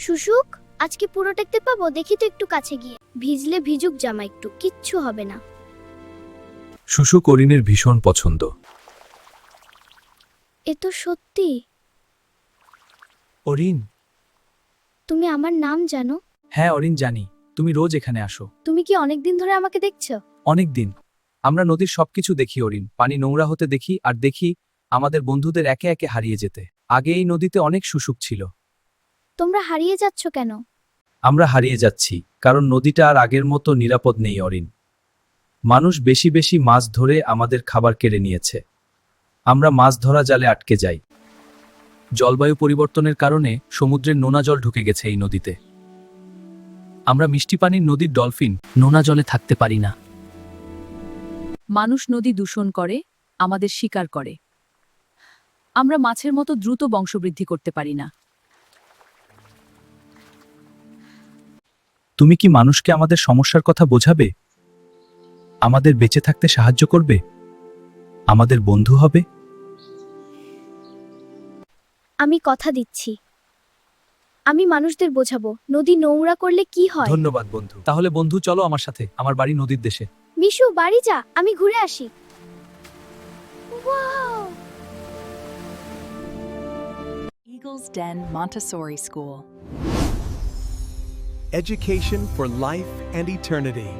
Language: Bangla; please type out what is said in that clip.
শুশুক, আজকে পুরো দেখতে পাবো? দেখি তো একটু কাছে গিয়ে। ভিজলে ভিজুক জামা, একটু কিচ্ছু হবে না। শুশু করিনের ভীষণ পছন্দ। এ তো সত্যি। অরিন। তুমি আমার নাম জানো? হ্যাঁ অরিন, জানি। তুমি রোজ এখানে আসো। তুমি কি অনেকদিন ধরে আমাকে দেখছো? অনেক দিন। আমরা নদীর সবকিছু দেখি অরিন, পানি নোংরা হতে দেখি, আর দেখি আমাদের বন্ধুদের একে একে হারিয়ে যেতে। আগে এই নদীতে অনেক শুশুক ছিল। তোমরা হারিয়ে যাচ্ছ কেন? আমরা হারিয়ে যাচ্ছি কারণ নদীটা আর আগের মতো নিরাপদ নেই অরিন। মানুষ বেশি বেশি মাছ ধরে আমাদের খাবার কেড়ে নিয়েছে। আমরা মাছ ধরা জালে আটকে যাই। জলবায়ু পরিবর্তনের কারণে সমুদ্রের নোনা জল ঢুকে গেছে এই নদীতে। আমরা মিষ্টি পানির নদীর ডলফিন নোনা জলে থাকতে পারি না। মানুষ নদী দূষণ করে, আমাদের শিকার করে। আমরা মাছের মতো দ্রুত বংশবৃদ্ধি করতে পারি না। তুমি কি মানুষকে আমাদের সমস্যার কথা বোঝাবে? আমাদের বেঁচে থাকতে সাহায্য করবে? আমাদের বন্ধু হবে? আমি কথা দিচ্ছি, আমি মানুষদের বোঝাবো নদী নোংরা করলে কি হয়। ধন্যবাদ বন্ধু। তাহলে বন্ধু, চলো আমার সাথে, আমার বাড়ি নদীর দেশে। মিশু, বাড়ি যা, আমি ঘুরে আসি। Wow! Eagles Den Montessori School. Education for life and eternity.